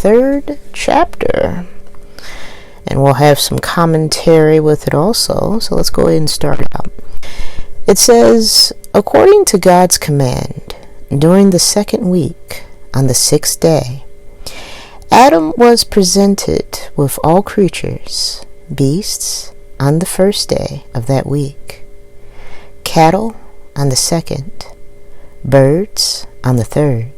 3rd chapter. And we'll have some commentary with it also. So let's go ahead and start out. It says, according to God's command, during the 2nd week, on the 6th day, Adam was presented with all creatures, beasts, on the 1st day of that week, cattle on the 2nd, birds on the 3rd,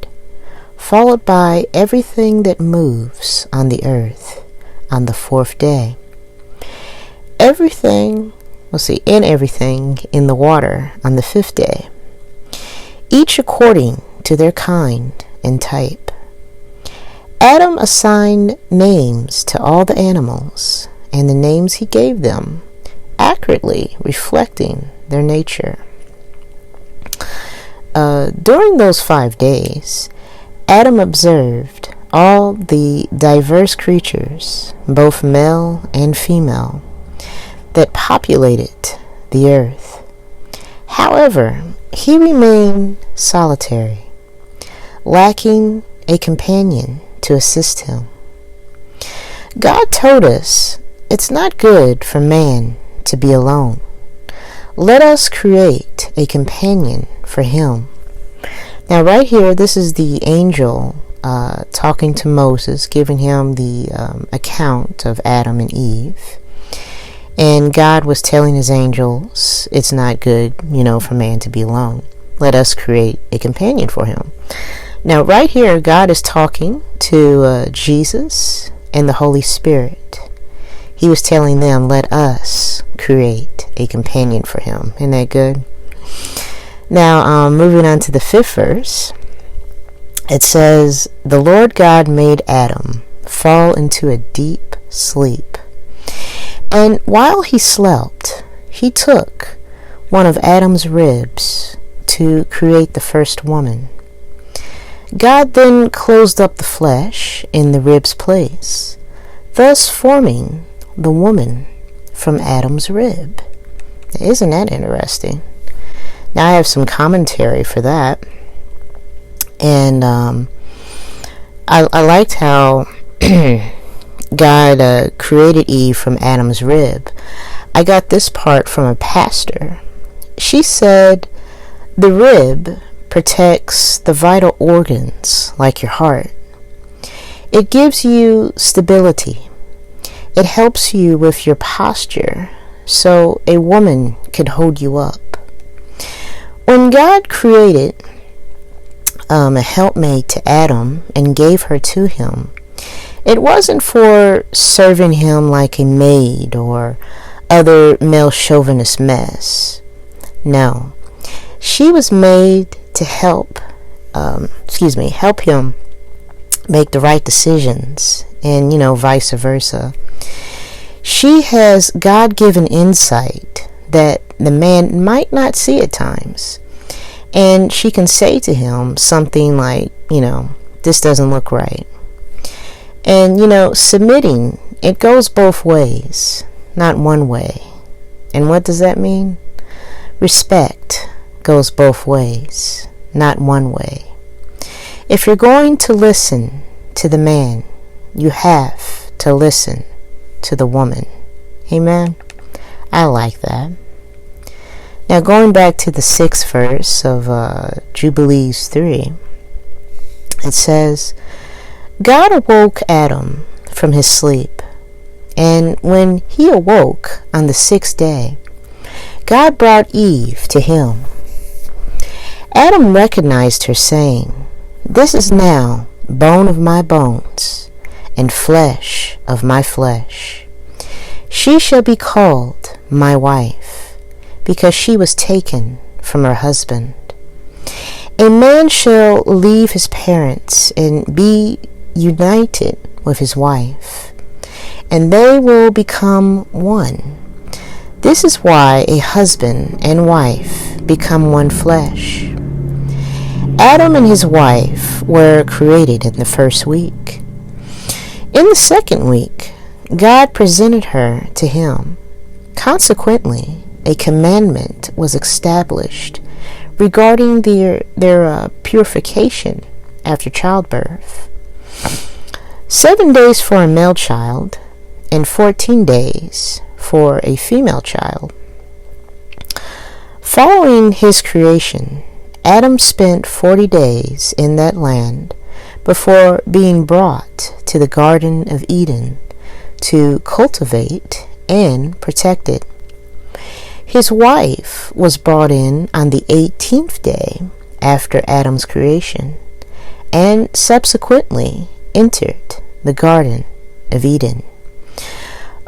followed by everything that moves on the earth on the 4th day. Everything in the water on the 5th day, each according to their kind and type. Adam assigned names to all the animals, and the names he gave them accurately reflecting their nature. During those 5 days, Adam observed all the diverse creatures, both male and female, that populated the earth. However, he remained solitary, lacking a companion to assist him. God told us it's not good for man to be alone. Let us create a companion for him. Now right here, this is the angel talking to Moses, giving him the account of Adam and Eve. And God was telling his angels, it's not good, for man to be alone. Let us create a companion for him. Now, right here, God is talking to Jesus and the Holy Spirit. He was telling them, let us create a companion for him. Isn't that good? Now, moving on to the 5th verse, it says, the Lord God made Adam fall into a deep sleep. And while he slept, he took one of Adam's ribs to create the first woman. God then closed up the flesh in the rib's place, thus forming the woman from Adam's rib. Isn't that interesting? Now I have some commentary for that. And I liked how God created Eve from Adam's rib. I got this part from a pastor. She said, the rib protects the vital organs like your heart. It gives you stability. It helps you with your posture so a woman can hold you up. When God created a helpmate to Adam and gave her to him, it wasn't for serving him like a maid or other male chauvinist mess. No, she was made to help him make the right decisions, and vice versa. She has God-given insight that the man might not see at times, and she can say to him something like, this doesn't look right. And submitting, it goes both ways, not one way. And what does that mean? Respect goes both ways, not one way. If you're going to listen to the man, you have to listen to the woman. Amen? I like that. Now going back to the 6th verse of Jubilees 3, it says, God awoke Adam from his sleep, and when he awoke on the 6th day, God brought Eve to him. Adam recognized her, saying, this is now bone of my bones and flesh of my flesh. She shall be called my wife, because she was taken from her husband. A man shall leave his parents and be united with his wife, and they will become one. This is why a husband and wife become one flesh. Adam and his wife were created in the 1st week. In the 2nd week, God presented her to him. Consequently, a commandment was established regarding their purification after childbirth. 7 days for a male child and 14 days for a female child. Following his creation, Adam spent 40 days in that land before being brought to the Garden of Eden to cultivate and protect it. His wife was brought in on the 18th day after Adam's creation and subsequently entered the Garden of Eden.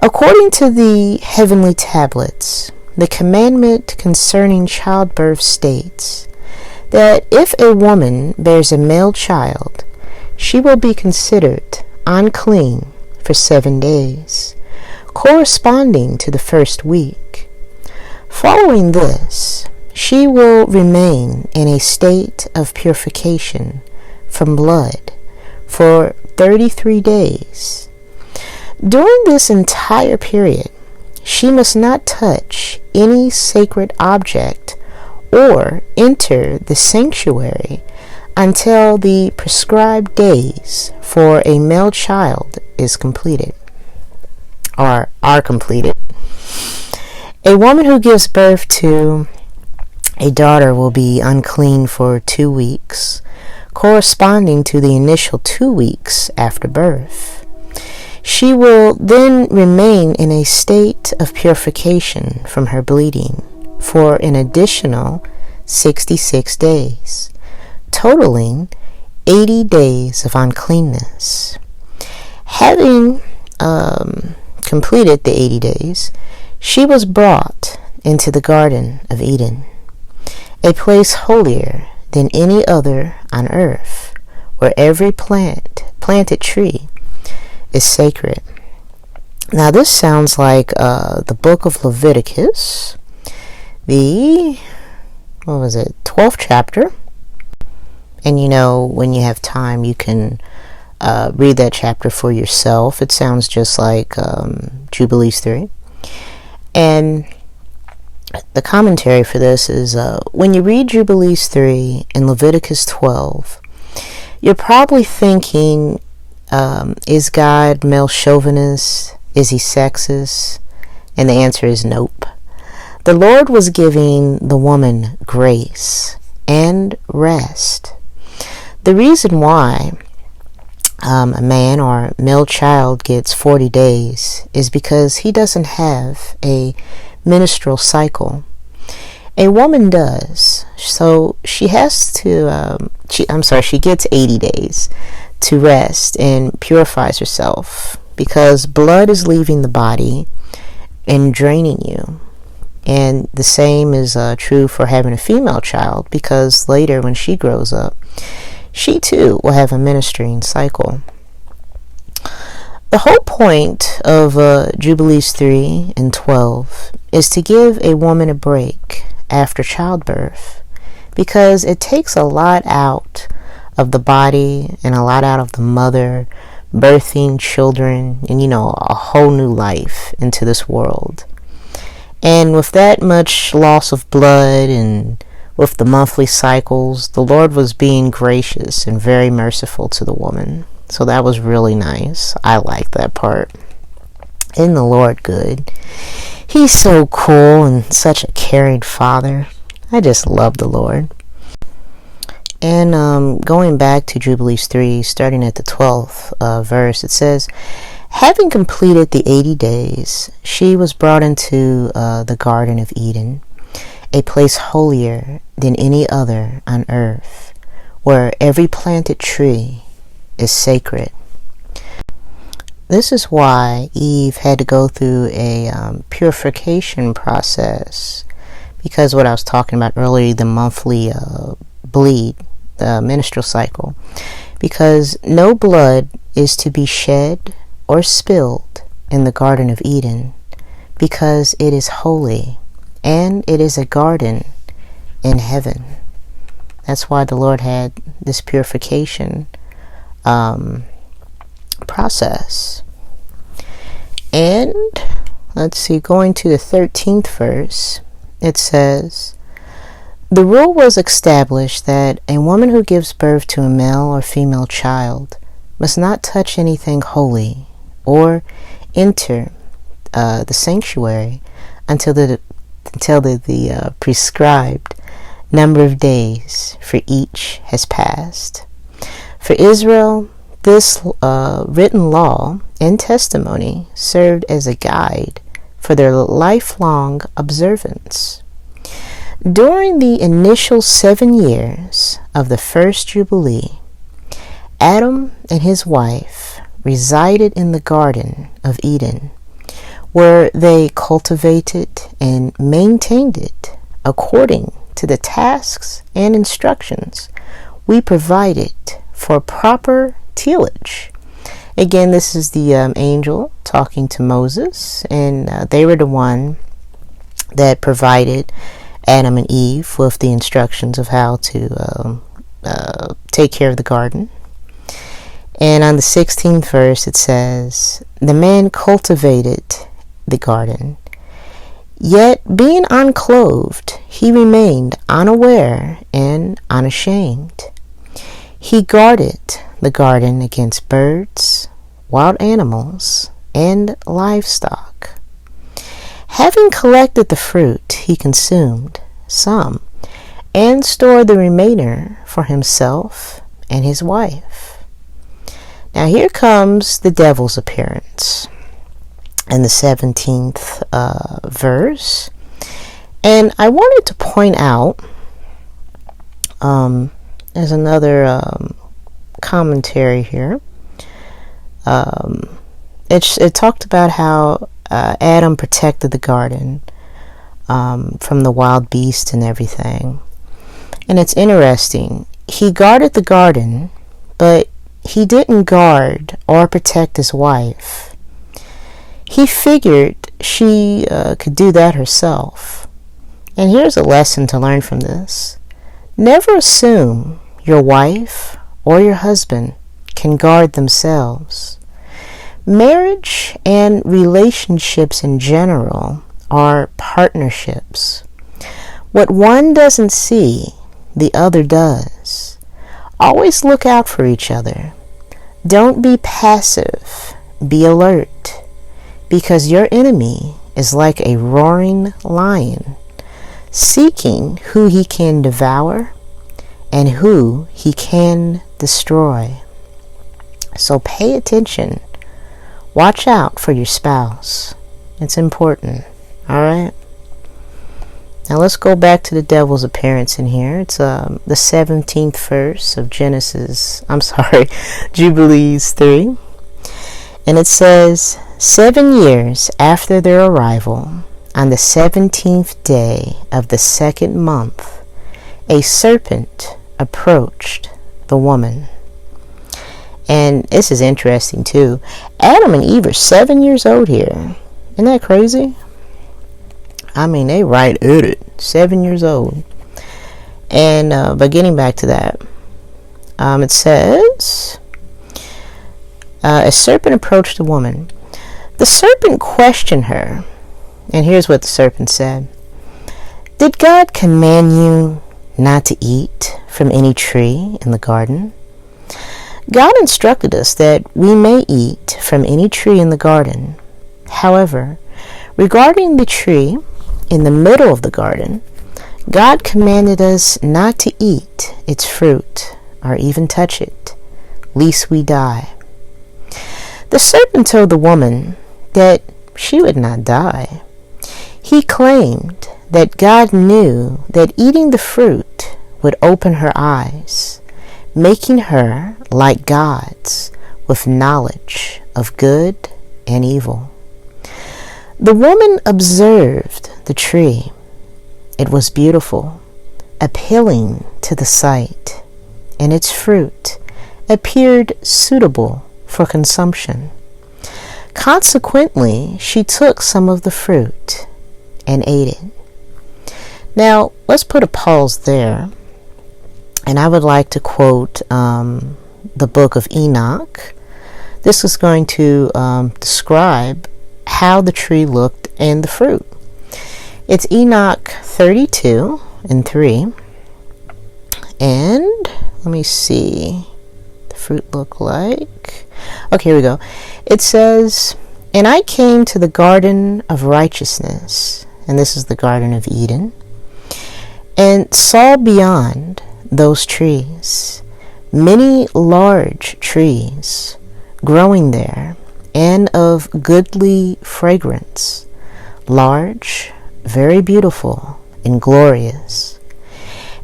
According to the heavenly tablets, the commandment concerning childbirth states that if a woman bears a male child, she will be considered unclean for 7 days, corresponding to the first week. Following this, she will remain in a state of purification from blood for 33 days. During this entire period, she must not touch any sacred object or enter the sanctuary until the prescribed days for a male child is completed or are completed. A woman who gives birth to a daughter will be unclean for 2 weeks, corresponding to the initial 2 weeks after birth. She will then remain in a state of purification from her bleeding for an additional 66 days, totaling 80 days of uncleanness. Having completed the 80 days, she was brought into the Garden of Eden, a place holier than any other on earth, where every planted tree is sacred. Now this sounds like the Book of Leviticus, the 12th chapter. And when you have time, you can read that chapter for yourself. It sounds just like Jubilees 3. And the commentary for this is when you read Jubilees 3 and Leviticus 12, you're probably thinking, is God male chauvinist? Is he sexist? And the answer is nope. The Lord was giving the woman grace and rest. The reason why a man or male child gets 40 days is because he doesn't have a menstrual cycle. A woman does. So she has to, she gets 80 days to rest and purifies herself because blood is leaving the body and draining you. And the same is true for having a female child, because later when she grows up, she too will have a menstruating cycle. The whole point of Jubilees 3 and 12 is to give a woman a break after childbirth, because it takes a lot out of the body and a lot out of the mother birthing children and a whole new life into this world. And with that much loss of blood and with the monthly cycles, the Lord was being gracious and very merciful to the woman. So that was really nice. I like that part. Isn't the Lord good? He's so cool and such a caring Father. I just love the Lord. And going back to Jubilees 3, starting at the 12th verse, it says, having completed the 80 days, she was brought into the Garden of Eden, a place holier than any other on earth, where every planted tree is sacred. This is why Eve had to go through a purification process, because what I was talking about earlier, the monthly bleed, the menstrual cycle, because no blood is to be shed or spilled in the Garden of Eden, because it is holy and it is a garden in heaven. That's why the Lord had this purification process. And let's see, going to the 13th verse, it says, the rule was established that a woman who gives birth to a male or female child must not touch anything holy or enter the sanctuary until the prescribed number of days for each has passed. For Israel, this written law and testimony served as a guide for their lifelong observance. During the initial 7 years of the first Jubilee, Adam and his wife resided in the Garden of Eden, where they cultivated and maintained it according to the tasks and instructions we provided for proper tillage. Again, this is the angel talking to Moses, and they were the one that provided Adam and Eve with the instructions of how to take care of the garden. And on the 16th verse it says, "The man cultivated the garden, yet being unclothed, he remained unaware and unashamed. He guarded the garden against birds, wild animals, and livestock. Having collected the fruit, he consumed some and stored the remainder for himself and his wife." Now here comes the devil's appearance in the 17th verse. And I wanted to point out, there's another commentary here. It talked about how Adam protected the garden from the wild beasts and everything. And it's interesting. He guarded the garden, but he didn't guard or protect his wife. He figured she could do that herself. And here's a lesson to learn from this. Never assume your wife or your husband can guard themselves. Marriage and relationships in general are partnerships. What one doesn't see, the other does. Always look out for each other. Don't be passive. Be alert. Because your enemy is like a roaring lion, seeking who he can devour and who he can destroy. So pay attention. Watch out for your spouse. It's important. Alright? Now let's go back to the devil's appearance in here. It's the 17th verse of Jubilees 3. And it says, 7 years after their arrival, on the 17th day of the 2nd month, a serpent approached the woman. And this is interesting too. Adam and Eve are 7 years old here. Isn't that crazy? I mean, they right at it. 7 years old. And but getting back to that, it says, a serpent approached the woman. The serpent questioned her. And here's what the serpent said. "Did God command you not to eat from any tree in the garden?" God instructed us that we may eat from any tree in the garden. However, regarding the tree in the middle of the garden, God commanded us not to eat its fruit or even touch it, lest we die. The serpent told the woman that she would not die. He claimed that God knew that eating the fruit would open her eyes, making her like gods with knowledge of good and evil. The woman observed the tree. It was beautiful, appealing to the sight, and its fruit appeared suitable for consumption. Consequently, she took some of the fruit and ate it. Now, let's put a pause there. And I would like to quote the Book of Enoch. This is going to describe how the tree looked and the fruit. It's Enoch 32 and 3. And let me see. The fruit look like? Okay, here we go. It says, and I came to the garden of righteousness, and this is the Garden of Eden, and saw beyond those trees many large trees growing there, and of goodly fragrance, large, very beautiful, and glorious.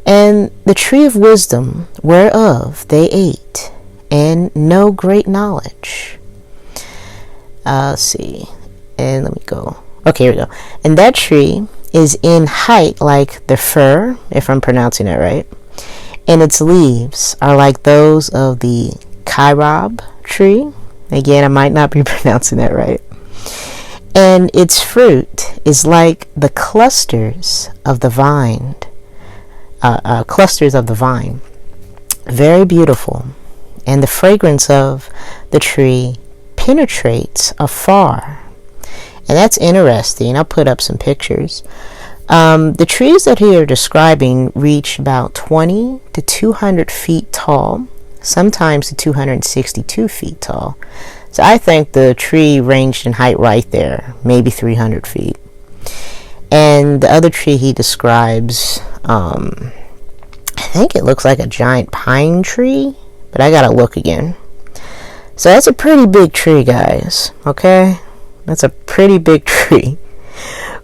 And the tree of wisdom whereof they ate, and no great knowledge. Let's see. And let me go. Okay, here we go. And that tree is in height like the fir, if I'm pronouncing it right. And its leaves are like those of the carob tree. Again, I might not be pronouncing that right. And its fruit is like the clusters of the vine. Very beautiful. And the fragrance of the tree penetrates afar. And that's interesting. I'll put up some pictures. The trees that he are describing reach about 20 to 200 feet tall, sometimes to 262 feet tall. So I think the tree ranged in height right there, maybe 300 feet. And the other tree he describes, I think it looks like a giant pine tree, but I gotta look again. So that's a pretty big tree, guys, okay? That's a pretty big tree.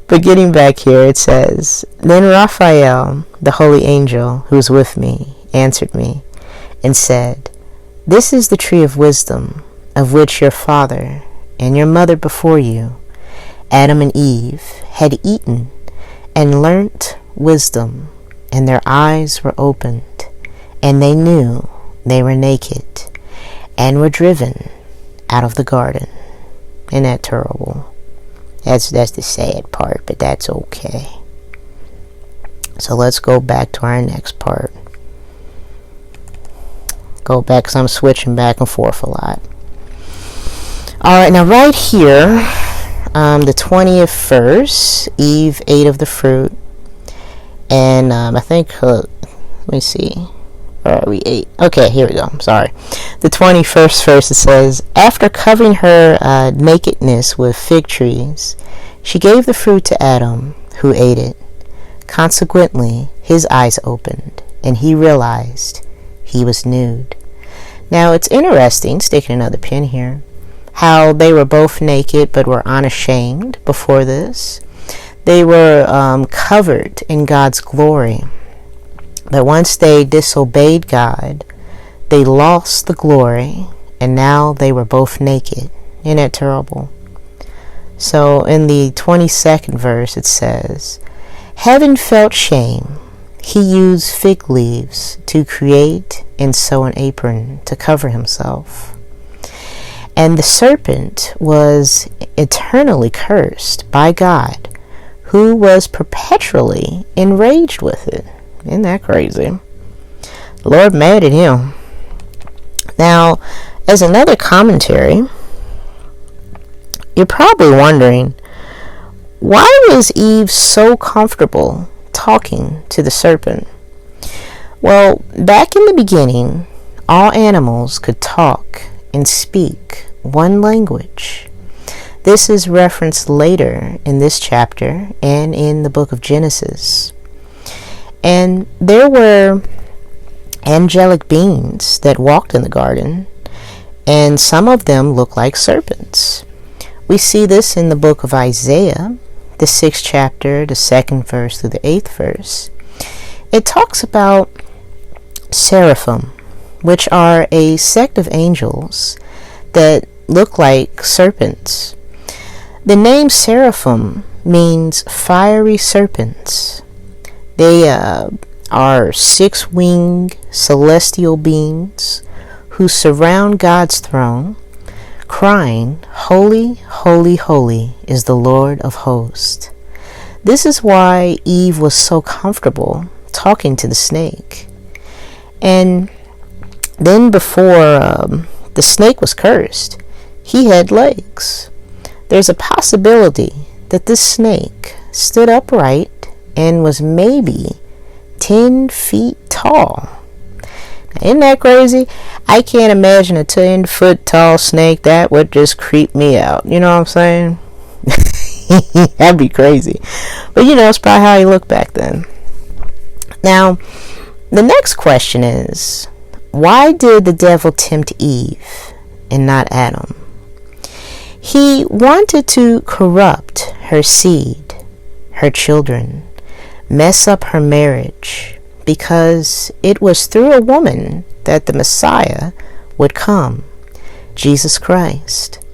But getting back here, it says, Then Raphael, the holy angel who was with me, answered me and said, This is the tree of wisdom, of which your father and your mother before you, Adam and Eve, had eaten and learnt wisdom, and their eyes were opened, and they knew they were naked, and were driven out of the garden. Isn't that terrible? That's the sad part, but that's okay. So let's go back to our next part. Go back, because I'm switching back and forth a lot. Alright, now right here, the 20th verse, Eve ate of the fruit. And I think, let me see. We ate. Okay, here we go. I'm sorry. The 21st verse, it says, After covering her nakedness with fig trees, she gave the fruit to Adam, who ate it. Consequently, his eyes opened, and he realized he was nude. Now, it's interesting, sticking another pin here, how they were both naked but were unashamed before this. They were covered in God's glory. But once they disobeyed God, they lost the glory, and now they were both naked. Isn't that terrible? So in the 22nd verse it says, Having felt shame, he used fig leaves to create and sew an apron to cover himself. And the serpent was eternally cursed by God, who was perpetually enraged with it. Isn't that crazy? The Lord mad at him. Now, as another commentary, you're probably wondering, why was Eve so comfortable talking to the serpent? Well, back in the beginning, all animals could talk and speak one language. This is referenced later in this chapter and in the book of Genesis. And there were angelic beings that walked in the garden, and some of them looked like serpents. We see this in the book of Isaiah, the 6th chapter, the 2nd verse through the 8th verse. It talks about seraphim, which are a sect of angels that look like serpents. The name seraphim means fiery serpents. They are six-winged celestial beings who surround God's throne, crying, Holy, holy, holy is the Lord of hosts. This is why Eve was so comfortable talking to the snake. And then before the snake was cursed, he had legs. There's a possibility that this snake stood upright and was maybe 10 feet tall. Isn't that crazy? I can't imagine a 10-foot tall snake. That would just creep me out. You know what I'm saying? That'd be crazy. But it's probably how he looked back then. Now, the next question is, why did the devil tempt Eve and not Adam? He wanted to corrupt her seed, her children, mess up her marriage, because it was through a woman that the Messiah would come, Jesus Christ.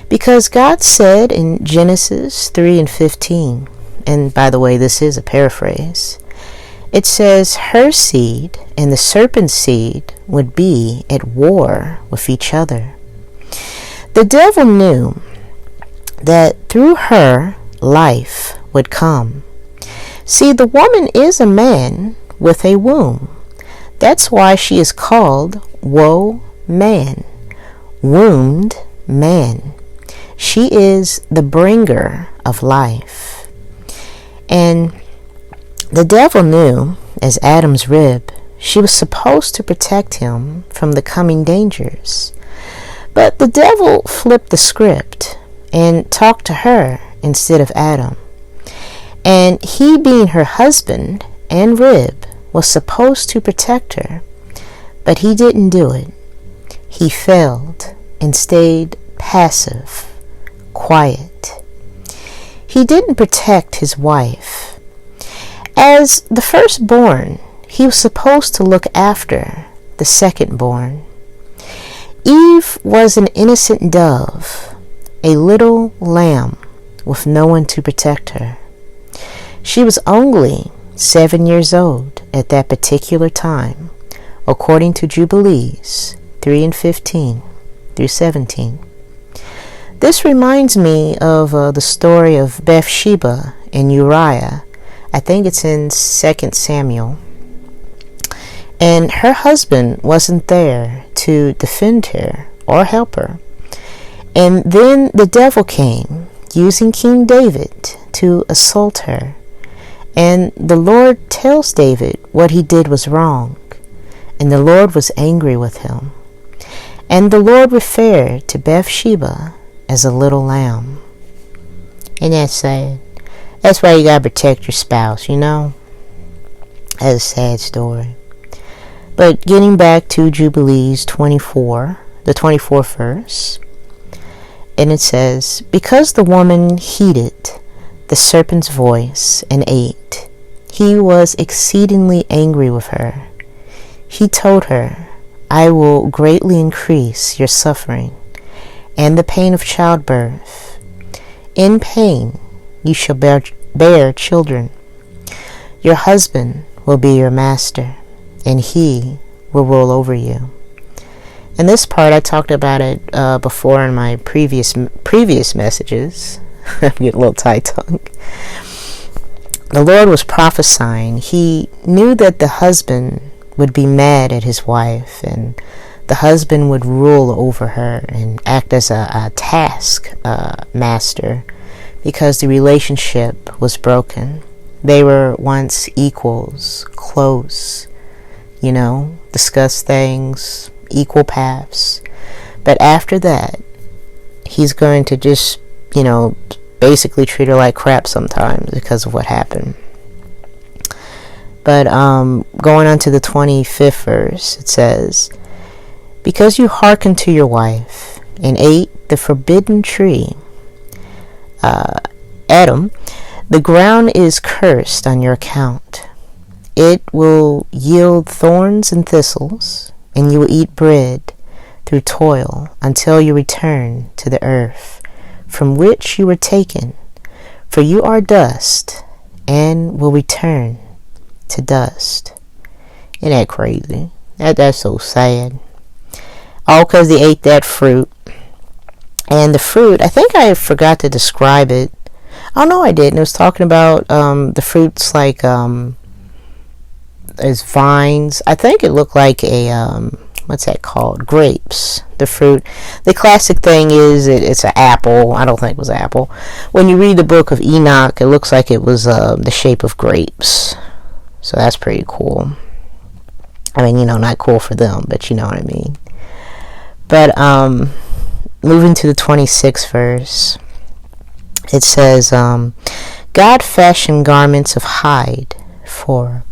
Because God said in Genesis 3:15, and by the way, this is a paraphrase, it says her seed and the serpent's seed would be at war with each other. The devil knew that through her life would come. See, the woman is a man with a womb. That's why she is called Woe Man, wombed man. She is the bringer of life. And the devil knew, as Adam's rib, she was supposed to protect him from the coming dangers. But the devil flipped the script and talked to her instead of Adam. And he, being her husband and rib, was supposed to protect her, but he didn't do it. He failed and stayed passive, quiet. He didn't protect his wife. As the firstborn, he was supposed to look after the secondborn. Eve was an innocent dove, a little lamb with no one to protect her. She was only 7 years old at that particular time, according to Jubilees 3:15 through 17. This reminds me of the story of Bathsheba and Uriah. I think it's in 2 Samuel. And her husband wasn't there to defend her or help her. And then the devil came, using King David to assault her. And the Lord tells David what he did was wrong. And the Lord was angry with him. And the Lord referred to Bathsheba as a little lamb. And that's sad. That's why you gotta protect your spouse, That's a sad story. But getting back to Jubilees 24, the 24th verse. And it says, because the woman heeded the serpent's voice and ate, he was exceedingly angry with her. He told her, I will greatly increase your suffering and the pain of childbirth. In pain you shall bear children. Your husband will be your master, and he will rule over you. And this part, I talked about it before in my previous messages. I'm getting a little tight-tongued. The Lord was prophesying. He knew that the husband would be mad at his wife, and the husband would rule over her and act as a task master, because the relationship was broken. They were once equals, close, discuss things, equal paths. But after that, he's going to just basically treat her like crap sometimes because of what happened. But going on to the 25th verse, it says, because you hearkened to your wife and ate the forbidden tree, Adam, the ground is cursed on your account. It will yield thorns and thistles, and you will eat bread through toil until you return to the earth from which you were taken, for you are dust and will return to dust. Isn't that crazy? That's so sad. All because they ate that fruit. And the fruit, I think I forgot to describe it. Oh no, I didn't. It was talking about the fruits like as vines. I think it looked like a what's that called? Grapes. The fruit. The classic thing is it's an apple. I don't think it was an apple. When you read the book of Enoch, it looks like it was the shape of grapes. So that's pretty cool. I mean, not cool for them, but you know what I mean. But moving to the 26th verse, it says, God fashioned garments of hide for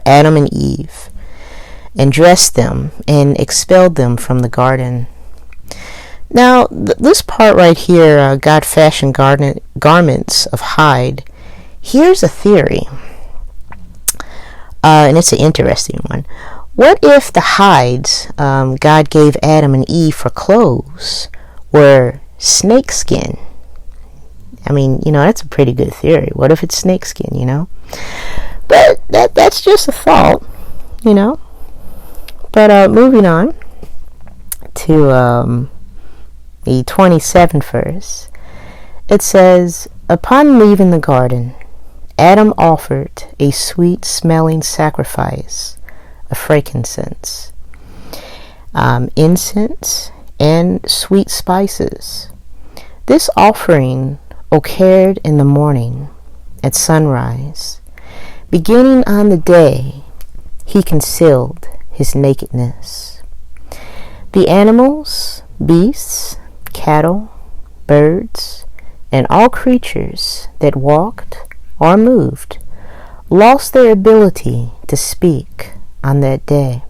Adam and Eve, and dressed them and expelled them from the garden. Now, this part right here, God fashioned garments of hide, here's a theory, and it's an interesting one. What if the hides God gave Adam and Eve for clothes were snakeskin? I mean, that's a pretty good theory. What if it's snakeskin, But that's just a thought, But moving on to the 27th verse, it says, upon leaving the garden, Adam offered a sweet-smelling sacrifice of frankincense, incense, and sweet spices. This offering occurred in the morning at sunrise. Beginning on the day, he concealed his nakedness. The animals, beasts, cattle, birds, and all creatures that walked or moved lost their ability to speak on that day.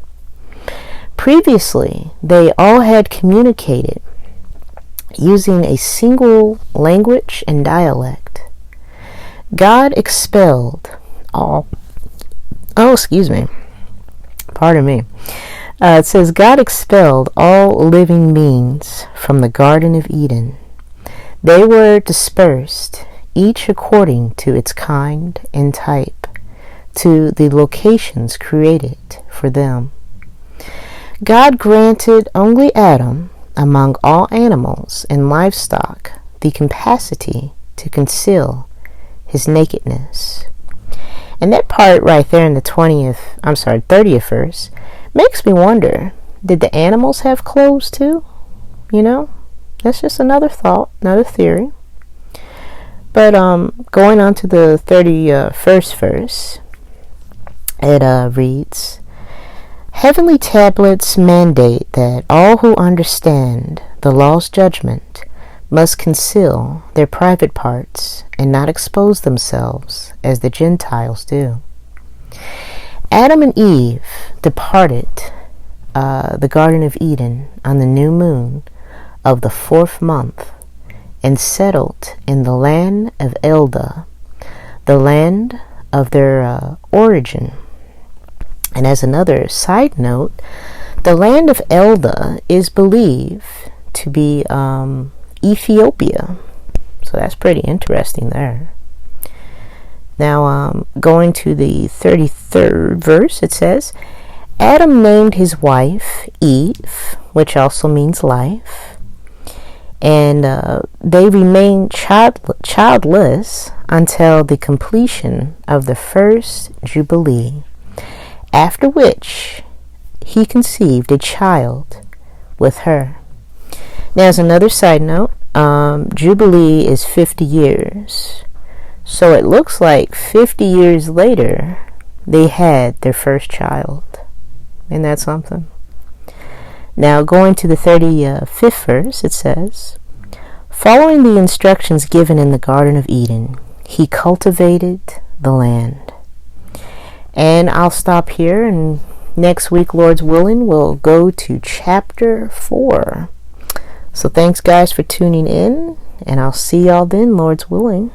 Previously, they all had communicated using a single language and dialect. God expelled all... Pardon me. It says, God expelled all living beings from the Garden of Eden. They were dispersed, each according to its kind and type, to the locations created for them. God granted only Adam, among all animals and livestock, the capacity to conceal his nakedness. And that part right there in the 30th verse makes me wonder, did the animals have clothes too? That's just another thought, another theory. But going on to the 31st verse, it reads, heavenly tablets mandate that all who understand the law's judgment must conceal their private parts and not expose themselves as the Gentiles do. Adam and Eve departed the Garden of Eden on the new moon of the 4th month and settled in the land of Elda, the land of their origin. And as another side note, the land of Elda is believed to be Ethiopia. So that's pretty interesting there. Now, going to the 33rd verse, it says, Adam named his wife Eve, which also means life, and they remained childless until the completion of the first Jubilee, after which he conceived a child with her. Now, as another side note, Jubilee is 50 years. So it looks like 50 years later, they had their first child. Isn't that something? Now, going to the 35th verse, it says, following the instructions given in the Garden of Eden, he cultivated the land. And I'll stop here, and next week, Lord's willing, we'll go to chapter 4. So thanks, guys, for tuning in, and I'll see y'all then, Lord's willing.